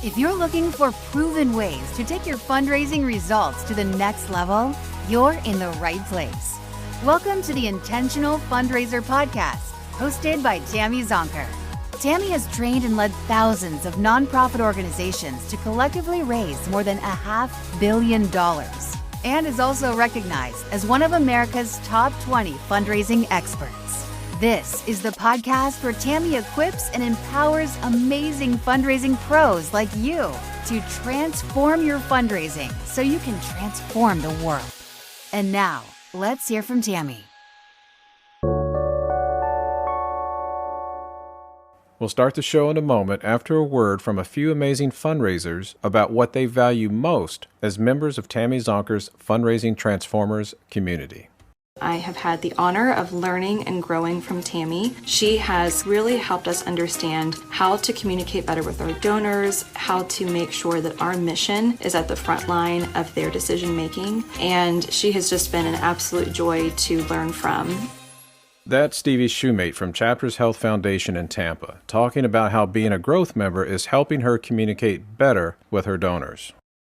If you're looking for proven ways to take your fundraising results to the next level, you're in the right place. Welcome to the Intentional Fundraiser podcast, hosted by Tammy Zonker. Tammy has trained and led thousands of nonprofit organizations to collectively raise more than $500 million and is also recognized as one of America's top 20 fundraising experts. This is the podcast where Tammy equips and empowers amazing fundraising pros like you to transform your fundraising so you can transform the world. And now, let's hear from Tammy. We'll start the show in a moment after a word from a few amazing fundraisers about what they value most as members of Tammy Zonker's Fundraising Transformers community. I have had the honor of learning and growing from Tammy. She has really helped us understand how to communicate better with our donors, how to make sure that our mission is at the front line of their decision making, and she has just been an absolute joy to learn from. That's Stevie's shoemate from Chapters Health Foundation in Tampa, talking about how being a growth member is helping her communicate better with her donors.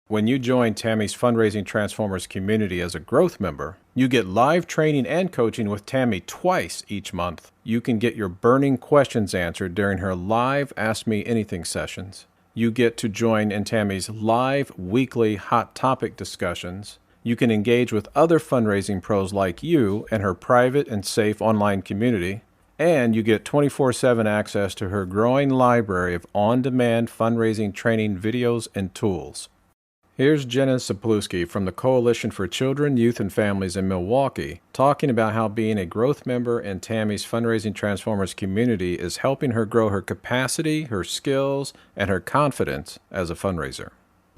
When you join Tammy's Fundraising Transformers community as a growth member, you get live training and coaching with Tammy twice each month. You can get your burning questions answered during her live Ask Me Anything sessions. You get to join in Tammy's live weekly hot topic discussions. You can engage with other fundraising pros like you in her private and safe online community. And you get 24/7 access to her growing library of on-demand fundraising training videos and tools. Here's Jenna Sapluski from the Coalition for Children, Youth, and Families in Milwaukee talking about how being a growth member in Tammy's Fundraising Transformers community is helping her grow her capacity, her skills, and her confidence as a fundraiser.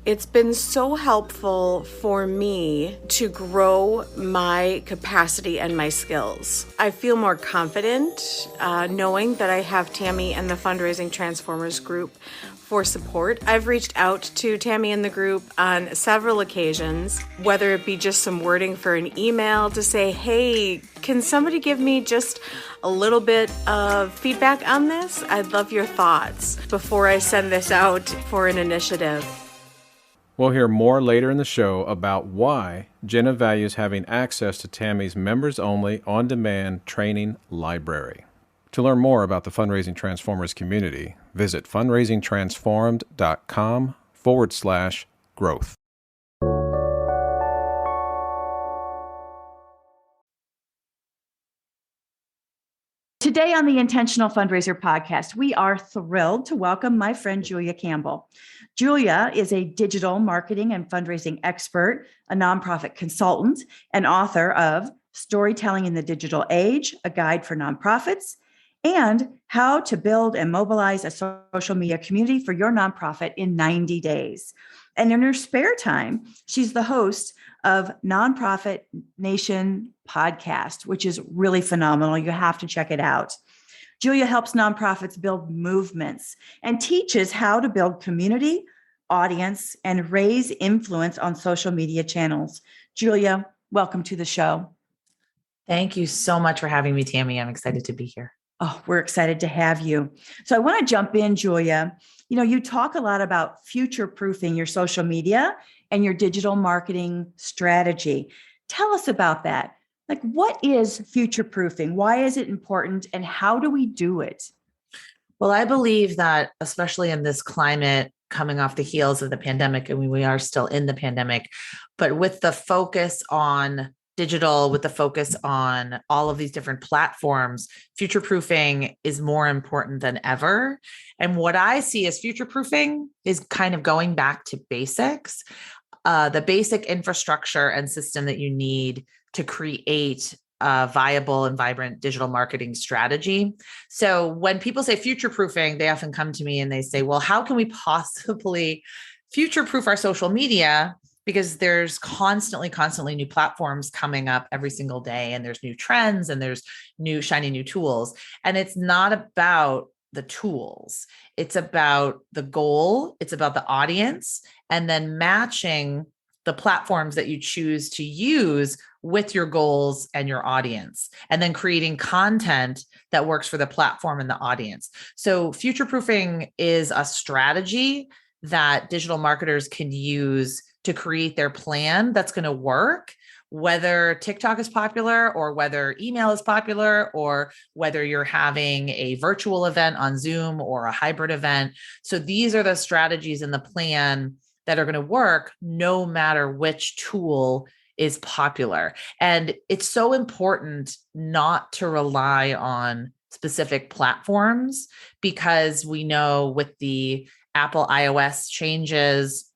It's been so helpful for me to grow my capacity and my skills. I feel more confident knowing that I have Tammy and the Fundraising Transformers group for support. I've reached out to Tammy and the group on several occasions, whether it be just some wording for an email to say, hey, can somebody give me just a little bit of feedback on this? I'd love your thoughts before I send this out for an initiative. We'll hear more later in the show about why Jenna values having access to Tammy's members-only on-demand training library. To learn more about the Fundraising Transformers community, visit fundraisingtransformed.com/growth. Today on the Intentional Fundraiser podcast, we are thrilled to welcome my friend Julia Campbell. Julia is a digital marketing and fundraising expert, a nonprofit consultant, and author of Storytelling in the Digital Age, a guide for nonprofits, and How to Build and Mobilize a Social Media Community for Your Nonprofit in 90 Days. And in her spare time, she's the host of Nonprofit Nation podcast, which is really phenomenal. You have to check it out. Julia helps nonprofits build movements and teaches how to build community, audience, and raise influence on social media channels. Julia, welcome to the show. Thank you so much for having me, Tammy. I'm excited to be here. Oh, we're excited to have you. So I want to jump in, Julia. You know, you talk a lot about future-proofing your social media and your digital marketing strategy. Tell us about that. Like, what is future-proofing? Why is it important? And how do we do it? Well, I believe that, especially in this climate coming off the heels of the pandemic, and we are still in the pandemic, but with the focus on digital, with the focus on all of these different platforms, future-proofing is more important than ever. And what I see as future-proofing is kind of going back to basics, the basic infrastructure and system that you need to create a viable and vibrant digital marketing strategy. So when people say future-proofing, they often come to me and they say, well, how can we possibly future-proof our social media? Because there's constantly new platforms coming up every single day, and there's new trends and there's new shiny new tools. And it's not about the tools. It's about the goal. It's about the audience, and then matching the platforms that you choose to use with your goals and your audience, and then creating content that works for the platform and the audience. So future-proofing is a strategy that digital marketers can use to create their plan that's going to work, whether TikTok is popular or whether email is popular or whether you're having a virtual event on Zoom or a hybrid event. So these are the strategies in the plan that are going to work no matter which tool is popular. And it's so important not to rely on specific platforms, because we know with the Apple iOS changes,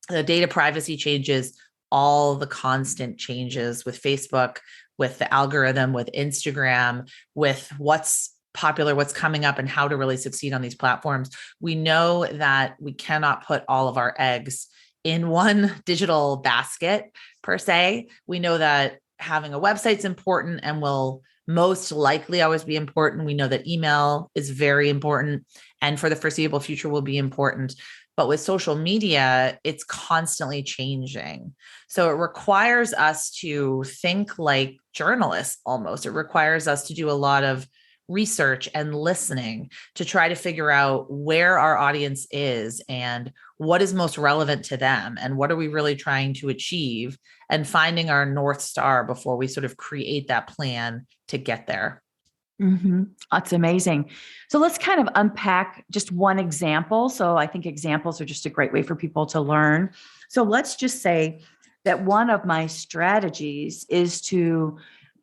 the data privacy changes, all the constant changes with Facebook, with the algorithm, with Instagram, with what's popular, what's coming up, and how to really succeed on these platforms. We know that we cannot put all of our eggs in one digital basket per se. We know that having a website is important and will most likely always be important. We know that email is very important and for the foreseeable future will be important. But with social media, it's constantly changing. So it requires us to think like journalists almost. It requires us to do a lot of research and listening to try to figure out where our audience is and what is most relevant to them and what are we really trying to achieve, and finding our North Star before we sort of create that plan to get there. Mm-hmm. That's amazing. So let's kind of unpack just one example. So I think examples are just a great way for people to learn. So let's just say that one of my strategies is to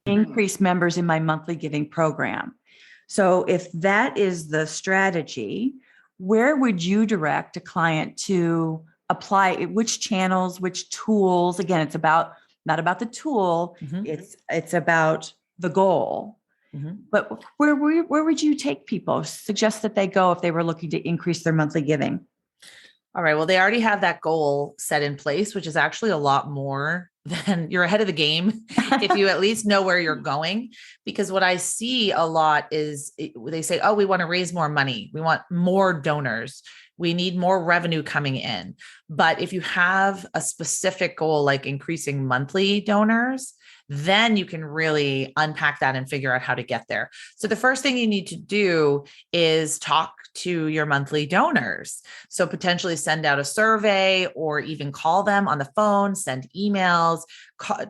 increase members in my monthly giving program. So if that is the strategy, where would you direct a client to apply it? Which channels, which tools? Again, it's about not about the tool, it's about the goal. But where would you take people, suggest that they go if they were looking to increase their monthly giving? All right. Well, they already have that goal set in place, which is actually a lot more than you're ahead of the game if you at least know where you're going. Because what I see a lot is they say, oh, we want to raise more money. We want more donors. We need more revenue coming in. But if you have a specific goal, like increasing monthly donors, then you can really unpack that and figure out how to get there. So the first thing you need to do is talk to your monthly donors. So potentially send out a survey or even call them on the phone, send emails,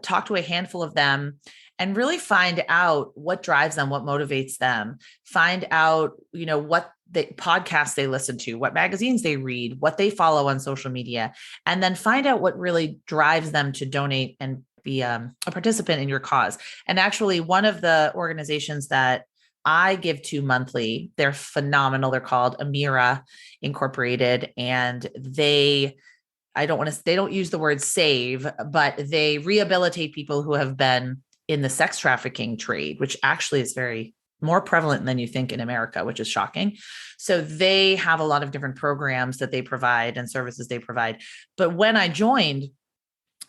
talk to a handful of them, and really find out what drives them, what motivates them, find out, what the podcasts they listen to, what magazines they read, what they follow on social media, and then find out what really drives them to donate and be a participant in your cause. And actually, one of the organizations that I give to monthly, they're phenomenal. They're called Amira Incorporated, and they don't use the word save, but they rehabilitate people who have been in the sex trafficking trade, which actually is very more prevalent than you think in America, which is shocking. So they have a lot of different programs that they provide and services they provide. But when I joined,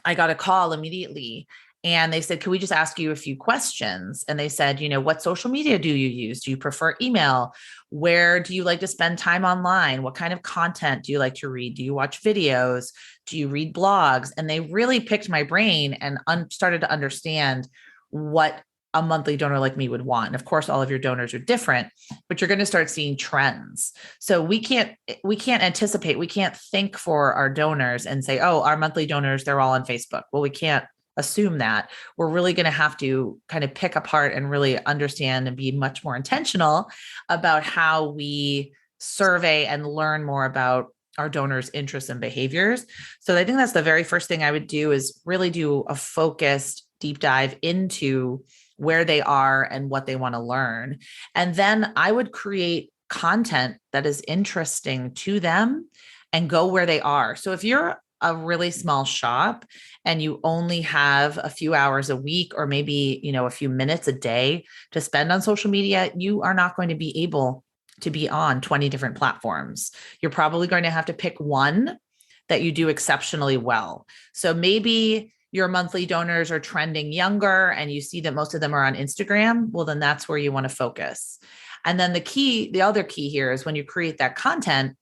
I got a call immediately and they said, can we just ask you a few questions? And they said, what social media do you use? Do you prefer email? Where do you like to spend time online? What kind of content do you like to read? Do you watch videos? Do you read blogs? And they really picked my brain and started to understand what a monthly donor like me would want. And of course, all of your donors are different, but you're going to start seeing trends. So we can't anticipate, we can't think for our donors and say, oh, our monthly donors, they're all on Facebook. Well, we can't assume that. We're really going to have to kind of pick apart and really understand and be much more intentional about how we survey and learn more about our donors' interests and behaviors. So I think that's the very first thing I would do, is really do a focused deep dive into where they are and what they want to learn. And then I would create content that is interesting to them and go where they are. So if you're a really small shop and you only have a few hours a week, or maybe, a few minutes a day to spend on social media, you are not going to be able to be on 20 different platforms. You're probably going to have to pick one that you do exceptionally well. So maybe your monthly donors are trending younger and you see that most of them are on Instagram. Well, then that's where you want to focus. And then the other key here is when you create that content,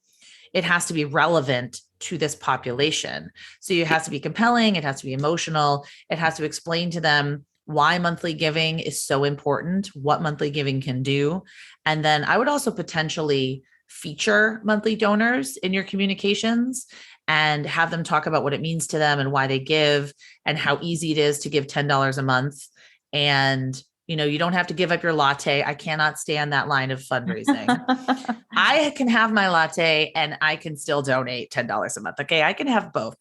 it has to be relevant to this population. So it has to be compelling. It has to be emotional. It has to explain to them why monthly giving is so important, what monthly giving can do. And then I would also potentially feature monthly donors in your communications and have them talk about what it means to them and why they give and how easy it is to give $10 a month. And, you don't have to give up your latte. I cannot stand that line of fundraising. I can have my latte and I can still donate $10 a month. Okay. I can have both.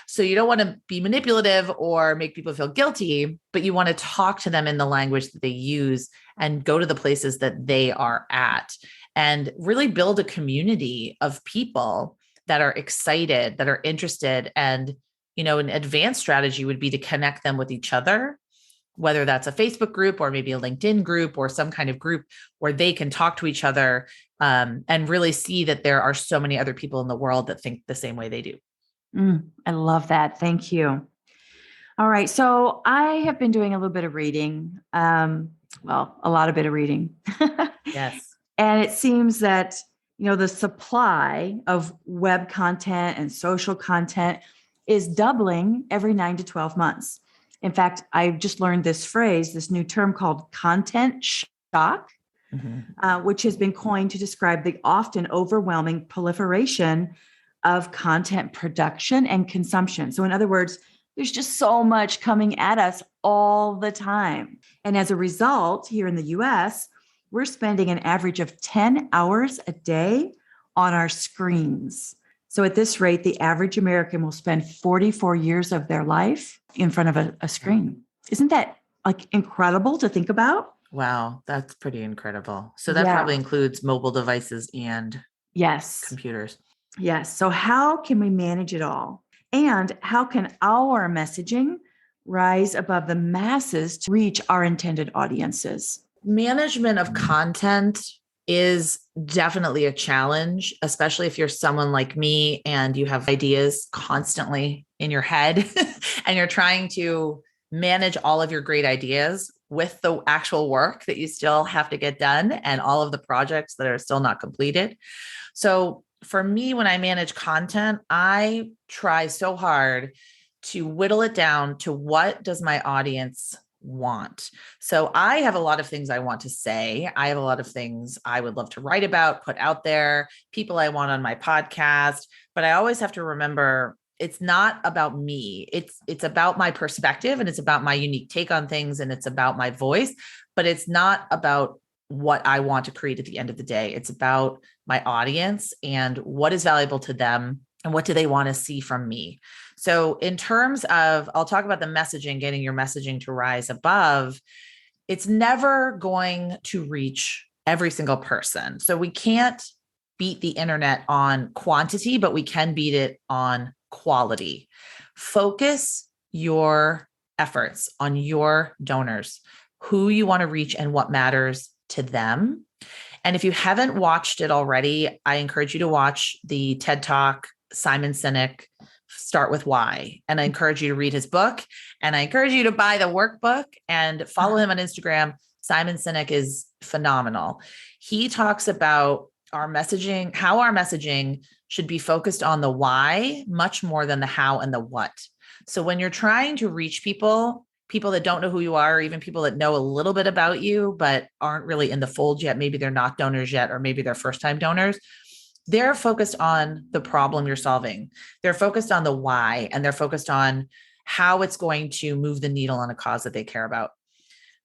So you don't want to be manipulative or make people feel guilty, but you want to talk to them in the language that they use and go to the places that they are at and really build a community of people that are excited, that are interested. And, an advanced strategy would be to connect them with each other, whether that's a Facebook group or maybe a LinkedIn group or some kind of group where they can talk to each other and really see that there are so many other people in the world that think the same way they do. I love that. Thank you. All right. So I have been doing a little bit of reading. A lot of bit of reading. Yes. And it seems that, the supply of web content and social content is doubling every 9 to 12 months. In fact, I just learned this new term called content shock, which has been coined to describe the often overwhelming proliferation of content production and consumption. So in other words, there's just so much coming at us all the time. And as a result, here in the US, we're spending an average of 10 hours a day on our screens. So at this rate, the average American will spend 44 years of their life in front of a screen. Isn't that incredible to think about? Wow, that's pretty incredible. So that probably includes mobile devices and computers. Yes. So how can we manage it all? And how can our messaging rise above the masses to reach our intended audiences? Management of content is definitely a challenge, especially if you're someone like me and you have ideas constantly in your head and you're trying to manage all of your great ideas with the actual work that you still have to get done and all of the projects that are still not completed. So for me, when I manage content, I try so hard to whittle it down to what does my audience want. So I have a lot of things I want to say. I have a lot of things I would love to write about, put out there, people I want on my podcast, but I always have to remember it's not about me. It's about my perspective and it's about my unique take on things and it's about my voice, but it's not about what I want to create at the end of the day. It's about my audience and what is valuable to them and what do they want to see from me. So in terms of, I'll talk about the messaging, getting your messaging to rise above. It's never going to reach every single person. So we can't beat the internet on quantity, but we can beat it on quality. Focus your efforts on your donors, who you want to reach and what matters to them. And if you haven't watched it already, I encourage you to watch the TED Talk, Simon Sinek, Start With Why. And I encourage you to read his book and I encourage you to buy the workbook and follow him on Instagram. Simon Sinek is phenomenal. He talks about our messaging, how our messaging should be focused on the why much more than the how and the what. So when you're trying to reach people that don't know who you are, or even people that know a little bit about you, but aren't really in the fold yet, maybe they're not donors yet, or maybe they're first-time donors, they're focused on the problem you're solving. They're focused on the why, and they're focused on how it's going to move the needle on a cause that they care about.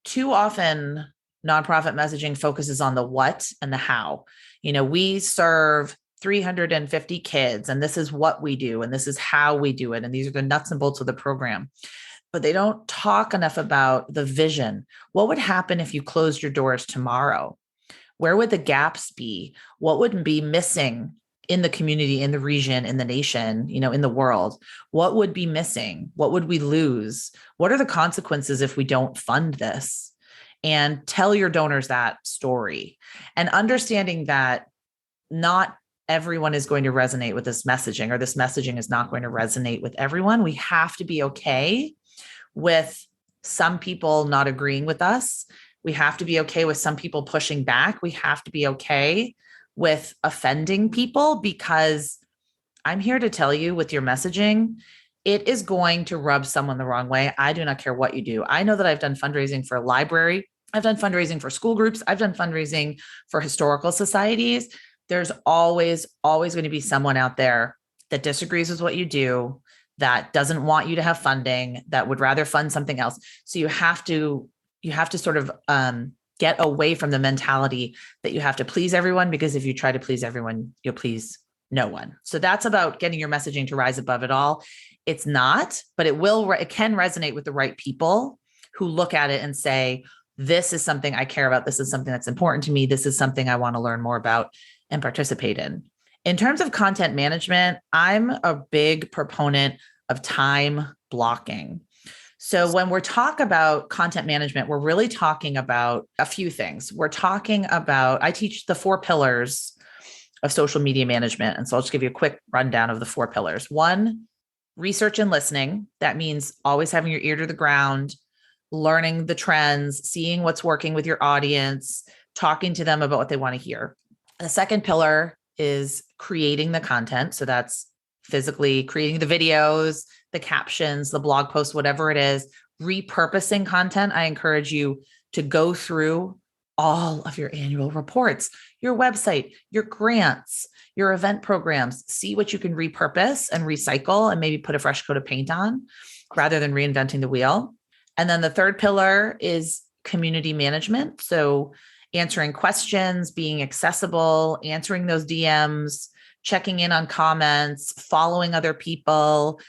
Too often, nonprofit messaging focuses on the what and the how. We serve 350 kids, and this is what we do, and this is how we do it, and these are the nuts and bolts of the program. But they don't talk enough about the vision. What would happen if you closed your doors tomorrow? Where would the gaps be? What would be missing in the community, in the region, in the nation, in the world? What would be missing? What would we lose? What are the consequences if we don't fund this? And tell your donors that story. And understanding that not everyone is going to resonate with this messaging, or this messaging is not going to resonate with everyone. We have to be okay with some people not agreeing with us. We have to be okay with some people pushing back. We have to be okay with offending people, because I'm here to tell you, with your messaging, it is going to rub someone the wrong way. I do not care what you do. I know that I've done fundraising for a library. I've done fundraising for school groups. I've done fundraising for historical societies. there's always going to be someone out there that disagrees with what you do, that doesn't want you to have funding, that would rather fund something else. So you have to sort of get away from the mentality that you have to please everyone, because if you try to please everyone, you'll please no one. So that's about getting your messaging to rise above it all. It's not, but it can resonate with the right people who look at it and say, this is something I care about. This is something that's important to me. This is something I want to learn more about and participate in. In terms of content management, I'm a big proponent of time blocking. So when we're talking about content management, we're really talking about a few things. I teach the 4 pillars of social media management. And so I'll just give you a quick rundown of the 4 pillars. 1, research and listening. That means always having your ear to the ground, learning the trends, seeing what's working with your audience, talking to them about what they want to hear. The second pillar is creating the content. So that's physically creating the videos, the captions, the blog posts, whatever it is, repurposing content. I encourage you to go through all of your annual reports, your website, your grants, your event programs, see what you can repurpose and recycle and maybe put a fresh coat of paint on rather than reinventing the wheel. And then the third pillar is community management. So answering questions, being accessible, answering those DMs, checking in on comments, following other people,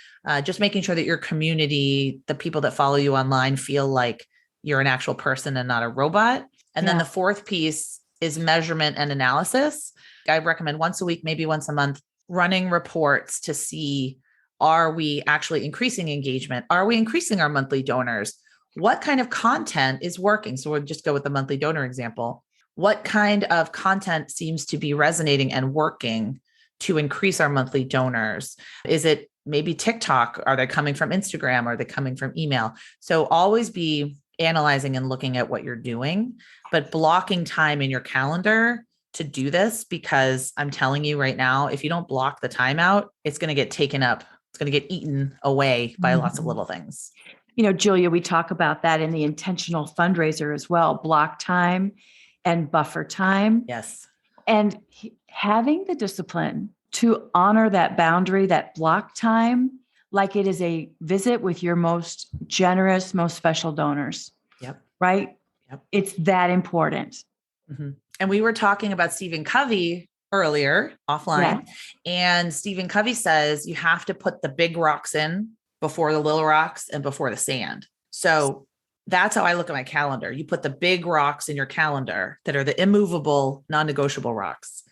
just making sure that your community, the people that follow you online, feel like you're an actual person and not a robot. And then the fourth piece is measurement and analysis. I recommend once a week, maybe once a month, running reports to see, are we actually increasing engagement? Are we increasing our monthly donors? What kind of content is working? So we'll just go with the monthly donor example. What kind of content seems to be resonating and working to increase our monthly donors? Is it maybe TikTok? Are they coming from Instagram? Are they coming from email? So always be analyzing and looking at what you're doing, but blocking time in your calendar to do this, because I'm telling you right now, if you don't block the time out, it's going to get taken up. It's going to get eaten away by lots of little things. Julia, we talk about that in the intentional fundraiser as well, block time and buffer time. Yes. And having the discipline to honor that boundary, that block time, like it is a visit with your most generous, most special donors. Yep. Right? Yep. It's that important. Mm-hmm. And we were talking about Stephen Covey earlier offline. Yeah. And Stephen Covey says you have to put the big rocks in before the little rocks and before the sand. So that's how I look at my calendar. You put the big rocks in your calendar that are the immovable, non-negotiable rocks.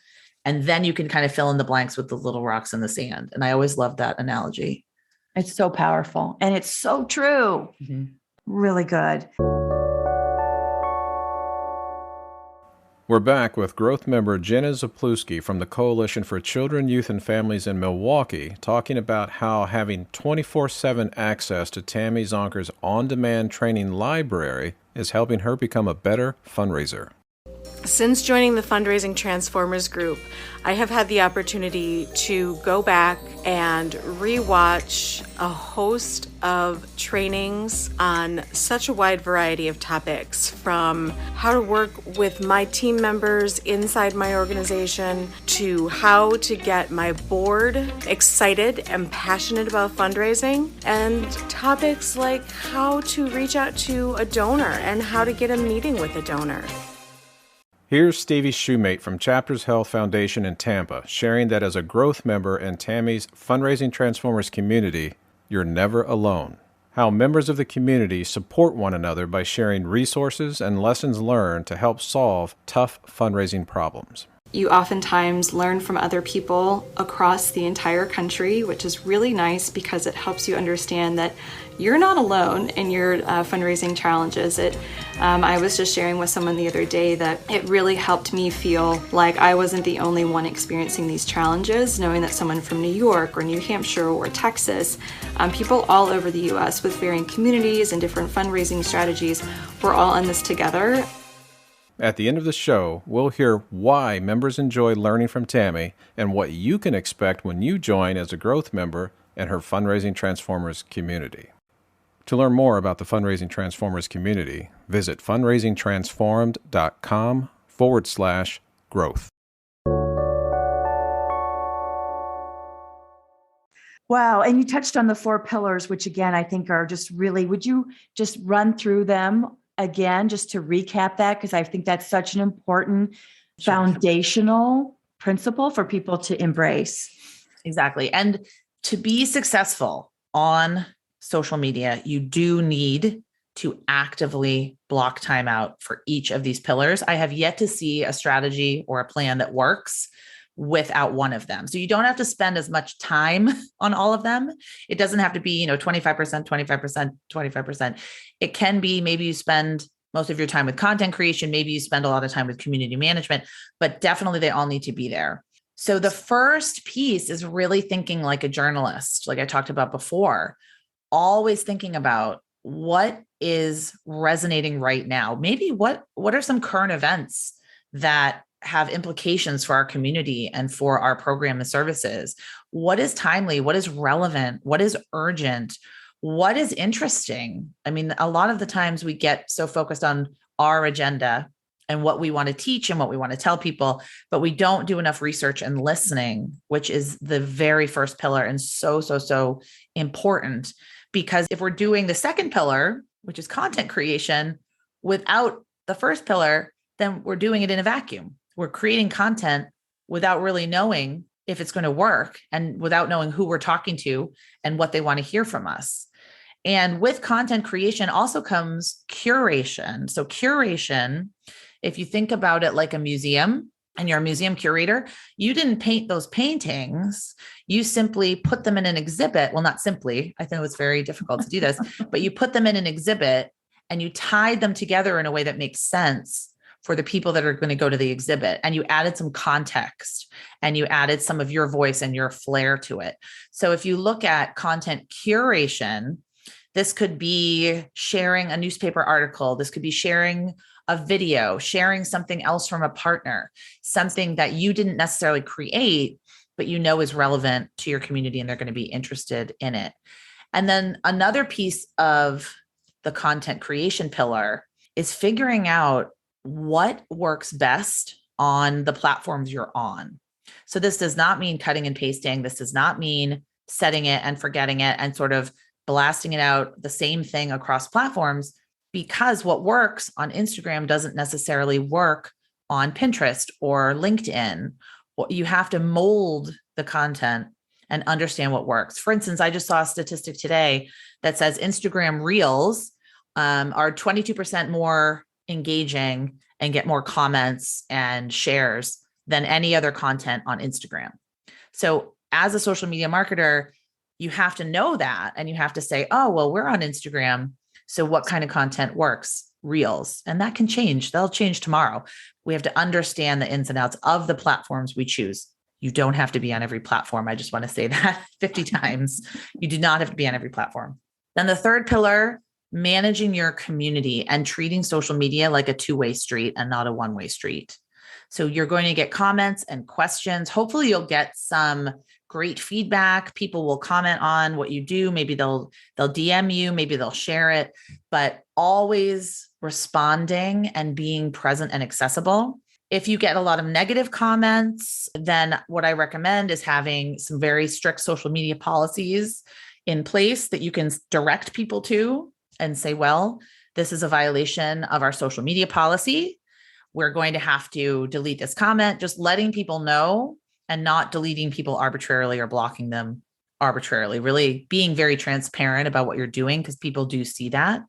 And then you can kind of fill in the blanks with the little rocks in the sand. And I always love that analogy. It's so powerful. And it's so true. Mm-hmm. Really good. We're back with growth member Jenna Zapluski from the Coalition for Children, Youth, and Families in Milwaukee, talking about how having 24/7 access to Tammy Zonker's on-demand training library is helping her become a better fundraiser. Since joining the Fundraising Transformers group, I have had the opportunity to go back and rewatch a host of trainings on such a wide variety of topics, from how to work with my team members inside my organization to how to get my board excited and passionate about fundraising, and topics like how to reach out to a donor and how to get a meeting with a donor. Here's Stevie Shoemate from Chapters Health Foundation in Tampa, sharing that as a growth member in Tammy's Fundraising Transformers community, you're never alone. How members of the community support one another by sharing resources and lessons learned to help solve tough fundraising problems. You oftentimes learn from other people across the entire country, which is really nice because it helps you understand that you're not alone in your fundraising challenges. I was just sharing with someone the other day that it really helped me feel like I wasn't the only one experiencing these challenges, knowing that someone from New York or New Hampshire or Texas, people all over the US with varying communities and different fundraising strategies, we're all in this together. At the end of the show, we'll hear why members enjoy learning from Tammy and what you can expect when you join as a growth member in her Fundraising Transformers community. To learn more about the Fundraising Transformers community, visit fundraisingtransformed.com/growth. Wow. And you touched on the 4 pillars, which again, I think are just really, would you just run through them again, just to recap that? Because I think that's such an important foundational principle for people to embrace. Exactly. And to be successful on social media, you do need to actively block time out for each of these pillars. I have yet to see a strategy or a plan that works without one of them. So you don't have to spend as much time on all of them. It doesn't have to be, 25%, 25%, 25%. It can be, maybe you spend most of your time with content creation. Maybe you spend a lot of time with community management, but definitely they all need to be there. So the first piece is really thinking like a journalist, like I talked about before, always thinking about what is resonating right now. Maybe what are some current events that have implications for our community and for our program and services? What is timely? What is relevant? What is urgent? What is interesting? I mean, a lot of the times we get so focused on our agenda and what we want to teach and what we want to tell people, but we don't do enough research and listening, which is the very first pillar and so important. Because if we're doing the second pillar, which is content creation, without the first pillar, then we're doing it in a vacuum. We're creating content without really knowing if it's going to work and without knowing who we're talking to and what they want to hear from us. And with content creation also comes curation. So curation, if you think about it like a museum and you're a museum curator, you didn't paint those paintings. You simply put them in an exhibit. Well, not simply, I think it was very difficult to do this, but you put them in an exhibit and you tied them together in a way that makes sense for the people that are going to go to the exhibit. And you added some context and you added some of your voice and your flair to it. So if you look at content curation, this could be sharing a newspaper article. This could be sharing a video, sharing something else from a partner, something that you didn't necessarily create, but you know is relevant to your community and they're going to be interested in it. And then another piece of the content creation pillar is figuring out what works best on the platforms you're on. So this does not mean cutting and pasting. This does not mean setting it and forgetting it and sort of blasting it out the same thing across platforms, because what works on Instagram doesn't necessarily work on Pinterest or LinkedIn. You have to mold the content and understand what works. For instance, I just saw a statistic today that says Instagram Reels are 22% more engaging and get more comments and shares than any other content on Instagram. So as a social media marketer, you have to know that and you have to say, oh, well, we're on Instagram. So what kind of content works? Reels. And that can change. They'll change tomorrow. We have to understand the ins and outs of the platforms we choose. You don't have to be on every platform. I just want to say that 50 times. You do not have to be on every platform. Then the third pillar, managing your community and treating social media like a two-way street and not a one-way street. So you're going to get comments and questions. Hopefully you'll get some great feedback. People will comment on what you do. Maybe they'll DM you, maybe they'll share it, but always responding and being present and accessible. If you get a lot of negative comments, then what I recommend is having some very strict social media policies in place that you can direct people to and say, well, this is a violation of our social media policy. We're going to have to delete this comment, just letting people know and not deleting people arbitrarily or blocking them arbitrarily, really being very transparent about what you're doing because people do see that.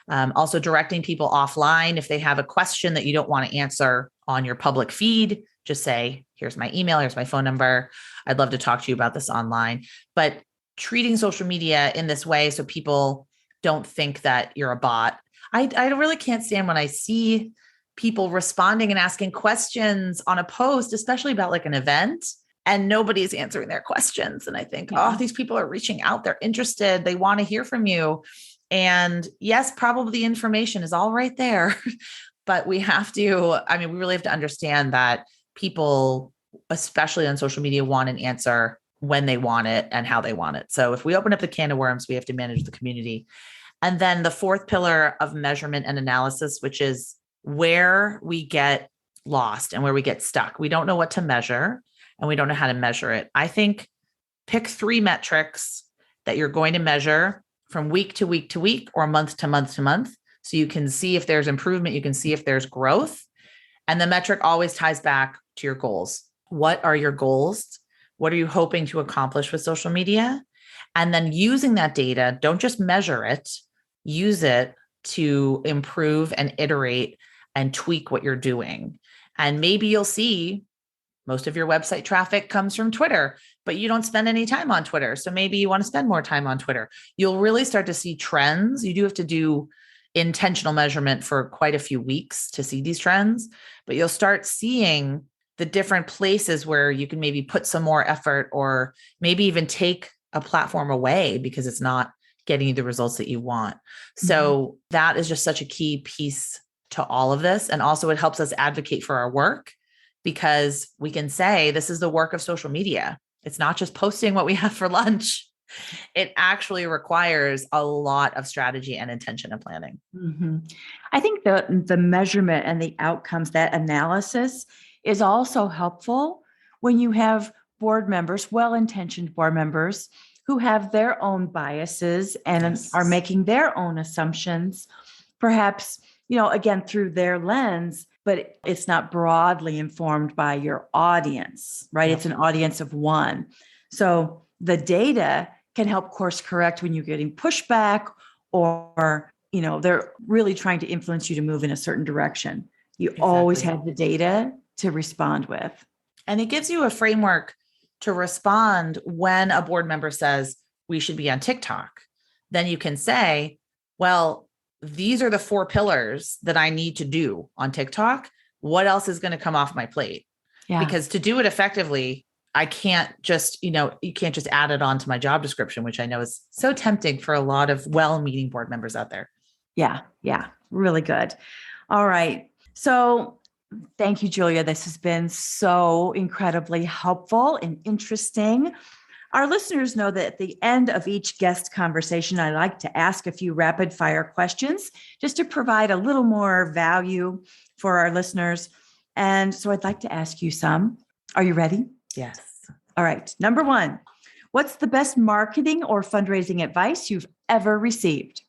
Also directing people offline. If they have a question that you don't want to answer on your public feed, just say, here's my email, here's my phone number. I'd love to talk to you about this online. But treating social media in this way so people don't think that you're a bot. I really can't stand when I see people responding and asking questions on a post, especially about like an event, and nobody's answering their questions. And I think, oh, these people are reaching out. They're interested. They want to hear from you. And yes, probably the information is all right there, but we really have to understand that people, especially on social media, want an answer when they want it and how they want it. So if we open up the can of worms, we have to manage the community. And then the fourth pillar of measurement and analysis, which is where we get lost and where we get stuck. We don't know what to measure and we don't know how to measure it. I think pick 3 metrics that you're going to measure from week to week to week or month to month to month. So you can see if there's improvement, you can see if there's growth. And the metric always ties back to your goals. What are your goals? What are you hoping to accomplish with social media? And then using that data, don't just measure it, use it to improve and iterate and tweak what you're doing. And maybe you'll see most of your website traffic comes from Twitter, but you don't spend any time on Twitter. So maybe you want to spend more time on Twitter. You'll really start to see trends. You do have to do intentional measurement for quite a few weeks to see these trends, but you'll start seeing the different places where you can maybe put some more effort or maybe even take a platform away because it's not getting you the results that you want. So that is just such a key piece to all of this. And also it helps us advocate for our work because we can say, this is the work of social media. It's not just posting what we have for lunch. It actually requires a lot of strategy and intention and planning. I think the measurement and the outcomes, that analysis is also helpful when you have board members, well-intentioned board members who have their own biases and are making their own assumptions, perhaps, again, through their lens, but it's not broadly informed by your audience, right? Yep. It's an audience of one. So the data can help course correct when you're getting pushback or, they're really trying to influence you to move in a certain direction. You always have the data to respond with. And it gives you a framework to respond when a board member says, we should be on TikTok. Then you can say, well, these are the 4 pillars that I need to do on TikTok. What else is going to come off my plate? Yeah. Because to do it effectively, I can't just, you can't just add it on to my job description, which I know is so tempting for a lot of well-meaning board members out there. Yeah. Really good. All right. So thank you, Julia. This has been so incredibly helpful and interesting. Our listeners know that at the end of each guest conversation, I like to ask a few rapid fire questions just to provide a little more value for our listeners. And so I'd like to ask you some. Are you ready? Yes. All right. Number 1, what's the best marketing or fundraising advice you've ever received?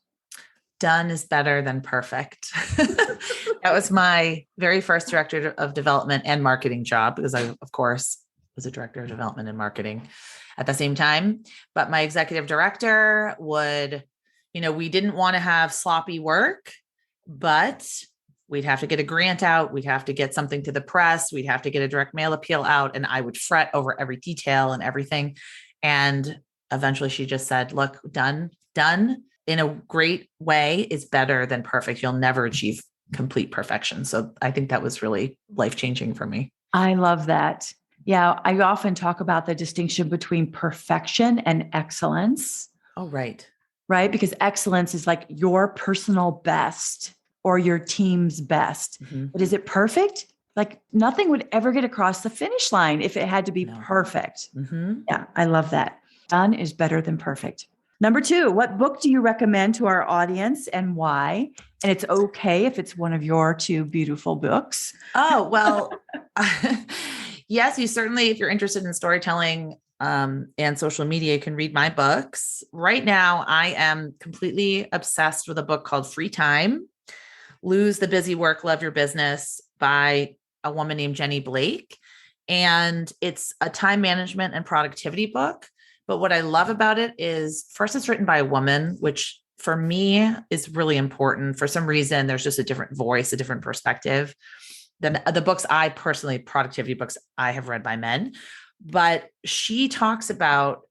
Done is better than perfect. That was my very first director of development and marketing job because I, of course, was a director of development and marketing at the same time. But my executive director would, we didn't want to have sloppy work, but we'd have to get a grant out. We'd have to get something to the press. We'd have to get a direct mail appeal out. And I would fret over every detail and everything. And eventually she just said, look, done in a great way is better than perfect. You'll never achieve complete perfection. So I think that was really life-changing for me. I love that. Yeah. I often talk about the distinction between perfection and excellence. Oh, right. Right. Because excellence is like your personal best or your team's best. But is it perfect? Like nothing would ever get across the finish line if it had to be perfect. Yeah. I love that. Done is better than perfect. Number 2, what book do you recommend to our audience and why? And it's okay if it's one of your 2 beautiful books. Oh, well, yes, you certainly, if you're interested in storytelling and social media, you can read my books. Right now, I am completely obsessed with a book called Free Time, Lose the Busy Work, Love Your Business by a woman named Jenny Blake. And it's a time management and productivity book. But what I love about it is, first, it's written by a woman, which for me is really important. For some reason, there's just a different voice, a different perspective than the books productivity books I have read by men. But she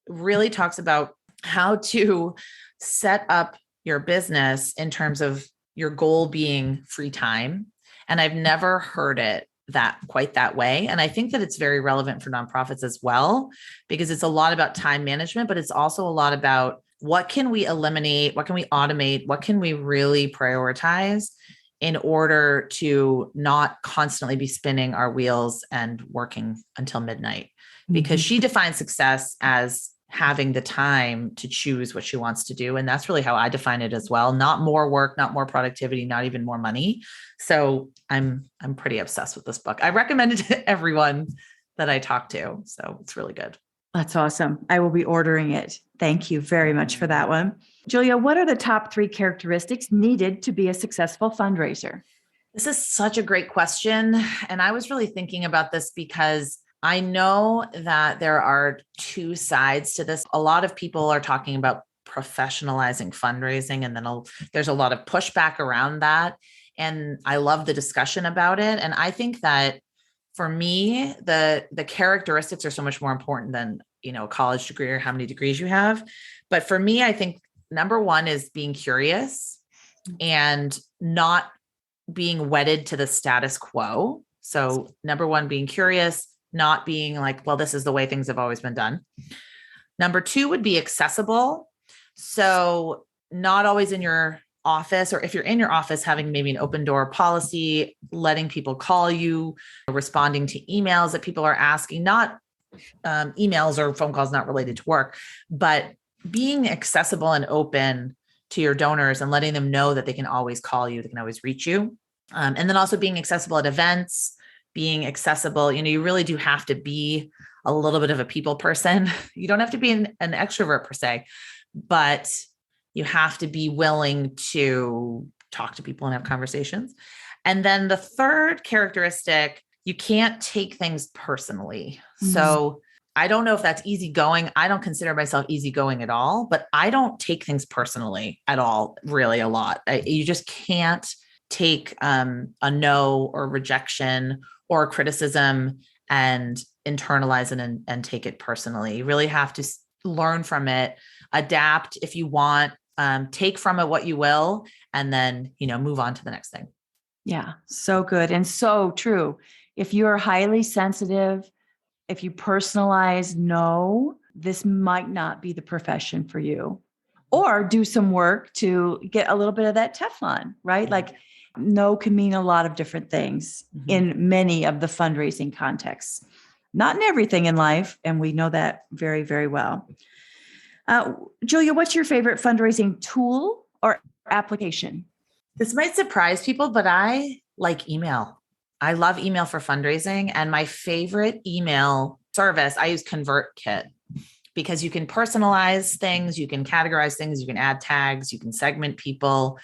really talks about how to set up your business in terms of your goal being free time. And I've never heard it quite that way. And I think that it's very relevant for nonprofits as well, because it's a lot about time management, but it's also a lot about what can we eliminate? What can we automate? What can we really prioritize in order to not constantly be spinning our wheels and working until midnight? Because she defines success as having the time to choose what she wants to do. And that's really how I define it as well. Not more work, not more productivity, not even more money. So I'm pretty obsessed with this book. I recommend it to everyone that I talk to. So it's really good. That's awesome. I will be ordering it. Thank you very much for that one. Julia, what are the top 3 characteristics needed to be a successful fundraiser? This is such a great question. And I was really thinking about this because I know that there are 2 sides to this. A lot of people are talking about professionalizing fundraising, and then there's a lot of pushback around that. And I love the discussion about it. And I think that for me, the characteristics are so much more important than, a college degree or how many degrees you have. But for me, I think number 1 is being curious and not being wedded to the status quo. So number 1, being curious, not being like, well, this is the way things have always been done. Number 2 would be accessible. So not always in your office, or if you're in your office, having maybe an open door policy, letting people call you, responding to emails that people are asking, not emails or phone calls not related to work, but being accessible and open to your donors and letting them know that they can always call you, they can always reach you. And then also being accessible at events, being accessible, you really do have to be a little bit of a people person. You don't have to be an extrovert per se, but you have to be willing to talk to people and have conversations. And then the third characteristic, you can't take things personally. Mm-hmm. So I don't know if that's easygoing. I don't consider myself easygoing at all, but I don't take things personally at all, really a lot. You just can't take a no or rejection or criticism and internalize it and take it personally. You really have to learn from it, adapt if you want, take from it what you will, and then, move on to the next thing. Yeah, so good and so true. If you're highly sensitive, if you personalize no, this might not be the profession for you. Or do some work to get a little bit of that Teflon, right? Like no can mean a lot of different things in many of the fundraising contexts. Not in everything in life, and we know that very, very well. Julia, what's your favorite fundraising tool or application? This might surprise people, but I like email. I love email for fundraising. And my favorite email service, I use ConvertKit because you can personalize things, you can categorize things, you can add tags, you can segment people.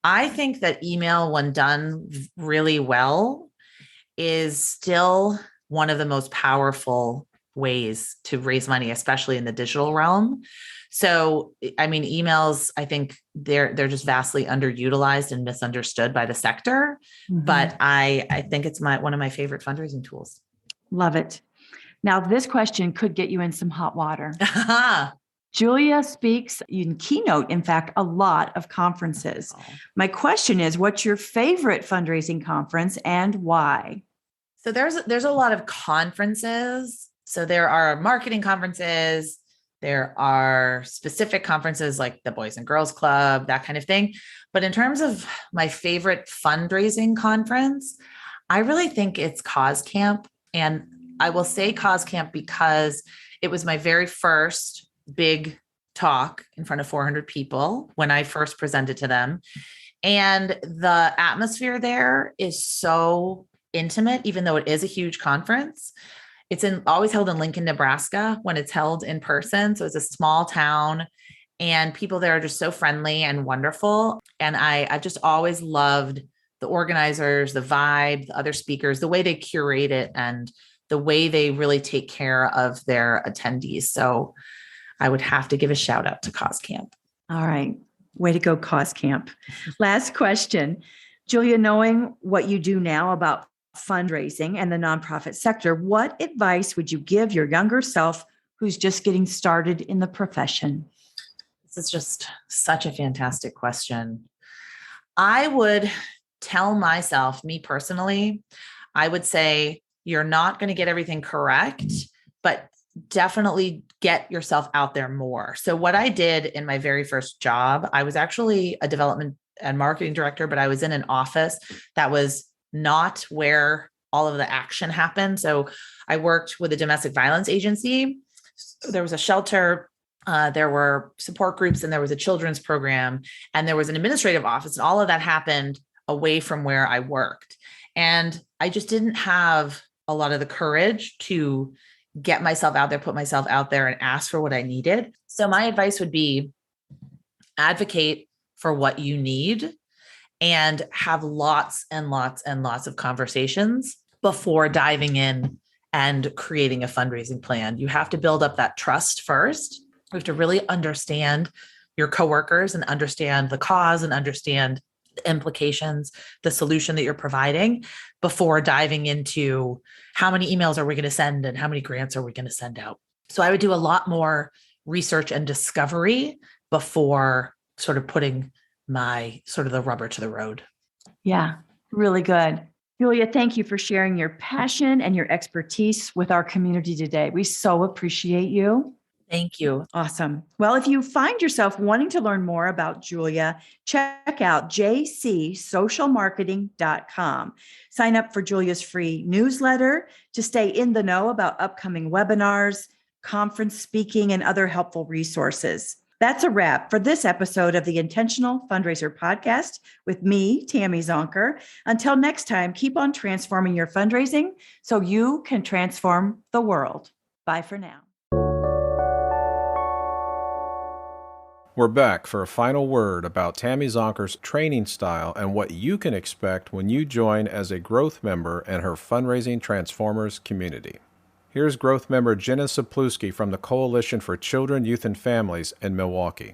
I think that email, when done really well, is still one of the most powerful ways to raise money, especially in the digital realm. So, emails, I think they're just vastly underutilized and misunderstood by the sector, but I think it's one of my favorite fundraising tools. Love it. Now, this question could get you in some hot water. Julia speaks in keynote, in fact, a lot of conferences. Oh. My question is, what's your favorite fundraising conference and why? So there's a lot of conferences. So there are marketing conferences. There are specific conferences like the Boys and Girls Club, that kind of thing. But in terms of my favorite fundraising conference, I really think it's Cause Camp. And I will say Cause Camp because it was my very first big talk in front of 400 people when I first presented to them. And the atmosphere there is so intimate, even though it is a huge conference. It's always held in Lincoln, Nebraska when it's held in person. So it's a small town and people there are just so friendly and wonderful. And I've just always loved the organizers, the vibe, the other speakers, the way they curate it and the way they really take care of their attendees. So I would have to give a shout out to Cause Camp. All right. Way to go, Cause Camp. Last question. Julia, knowing what you do now about fundraising and the nonprofit sector, what advice would you give your younger self who's just getting started in the profession? This is just such a fantastic question. I would tell myself, me personally, I would say you're not going to get everything correct, but definitely get yourself out there more. So what I did in my very first job, I was actually a development and marketing director, but I was in an office that was not where all of the action happened. So I worked with a domestic violence agency. There was a shelter, there were support groups, and there was a children's program, and there was an administrative office. And all of that happened away from where I worked. And I just didn't have a lot of the courage to get myself out there, put myself out there and ask for what I needed. So my advice would be advocate for what you need and have lots and lots and lots of conversations before diving in and creating a fundraising plan. You have to build up that trust first. You have to really understand your coworkers and understand the cause and understand the implications, the solution that you're providing before diving into how many emails are we going to send and how many grants are we going to send out. So I would do a lot more research and discovery before sort of putting my sort of the rubber to the road. Yeah, really good. Julia, thank you for sharing your passion and your expertise with our community today. We so appreciate you. Thank you. Awesome. Well, if you find yourself wanting to learn more about Julia, check out jcsocialmarketing.com. Sign up for Julia's free newsletter to stay in the know about upcoming webinars, conference speaking, and other helpful resources. That's a wrap for this episode of the Intentional Fundraiser Podcast with me, Tammy Zonker. Until next time, keep on transforming your fundraising so you can transform the world. Bye for now. We're back for a final word about Tammy Zonker's training style and what you can expect when you join as a growth member in her Fundraising Transformers community. Here's growth member Jenna Sapluski from the Coalition for Children, Youth, and Families in Milwaukee.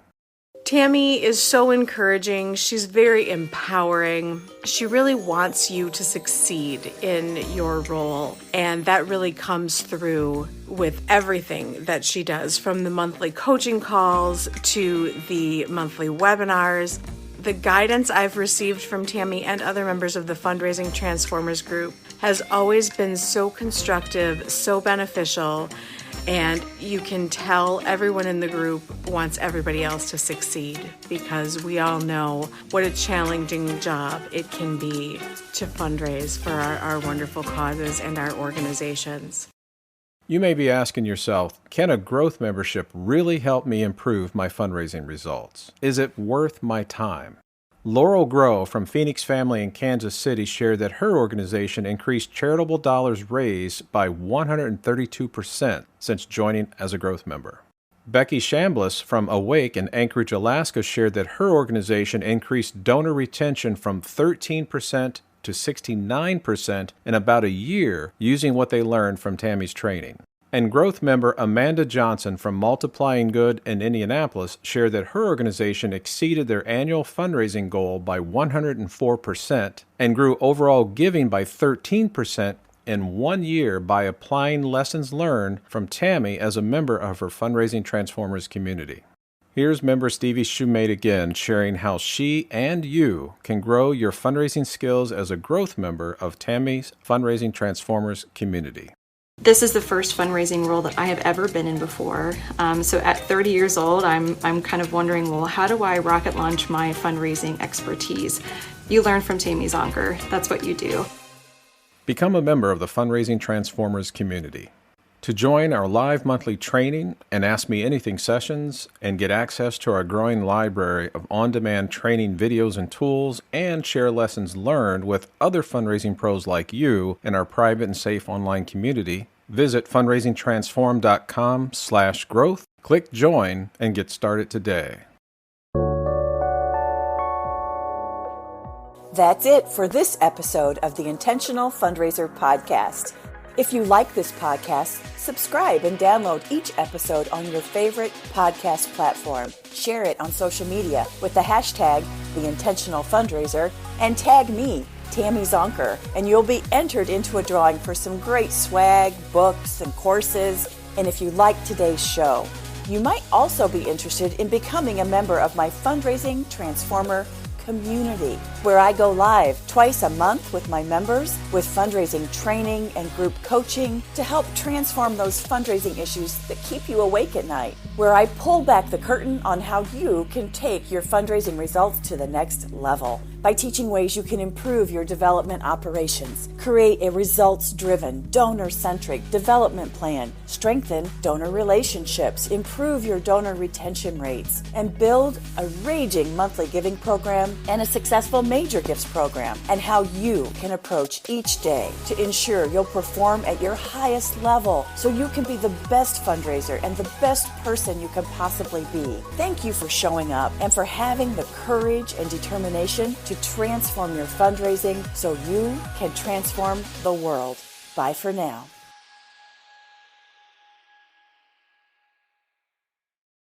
Tammy is so encouraging. She's very empowering. She really wants you to succeed in your role. And that really comes through with everything that she does, from the monthly coaching calls to the monthly webinars. The guidance I've received from Tammy and other members of the Fundraising Transformers group has always been so constructive, so beneficial, and you can tell everyone in the group wants everybody else to succeed, because we all know what a challenging job it can be to fundraise for our wonderful causes and our organizations. You may be asking yourself, can a growth membership really help me improve my fundraising results? Is it worth my time? Laurel Groh from Phoenix Family in Kansas City shared that her organization increased charitable dollars raised by 132% since joining as a growth member. Becky Chambliss from Awake in Anchorage, Alaska shared that her organization increased donor retention from 13% to 69% in about a year using what they learned from Tammy's training. And growth member Amanda Johnson from Multiplying Good in Indianapolis shared that her organization exceeded their annual fundraising goal by 104% and grew overall giving by 13% in 1 year by applying lessons learned from Tammy as a member of her Fundraising Transformers community. Here's member Stevie Shoemate again sharing how she and you can grow your fundraising skills as a growth member of Tammy's Fundraising Transformers community. This is the first fundraising role that I have ever been in before. So at 30 years old, I'm kind of wondering, well, how do I rocket launch my fundraising expertise? You learn from Tammy Zonker. That's what you do. Become a member of the Fundraising Transformers community. To join our live monthly training and Ask Me Anything sessions and get access to our growing library of on-demand training videos and tools and share lessons learned with other fundraising pros like you in our private and safe online community, visit fundraisingtransform.com/growth, click join, and get started today. That's it for this episode of the Intentional Fundraiser Podcast. If you like this podcast, subscribe and download each episode on your favorite podcast platform. Share it on social media with the hashtag #TheIntentionalFundraiser and tag me, Tammy Zonker, and you'll be entered into a drawing for some great swag, books, and courses. And if you like today's show, you might also be interested in becoming a member of my Fundraising Transformer community, where I go live twice a month with my members with fundraising training and group coaching to help transform those fundraising issues that keep you awake at night, where I pull back the curtain on how you can take your fundraising results to the next level by teaching ways you can improve your development operations, create a results-driven, donor-centric development plan, strengthen donor relationships, improve your donor retention rates, and build a raging monthly giving program and a successful major gifts program, and how you can approach each day to ensure you'll perform at your highest level so you can be the best fundraiser and the best person you can possibly be. Thank you for showing up and for having the courage and determination to transform your fundraising so you can transform the world. Bye for now.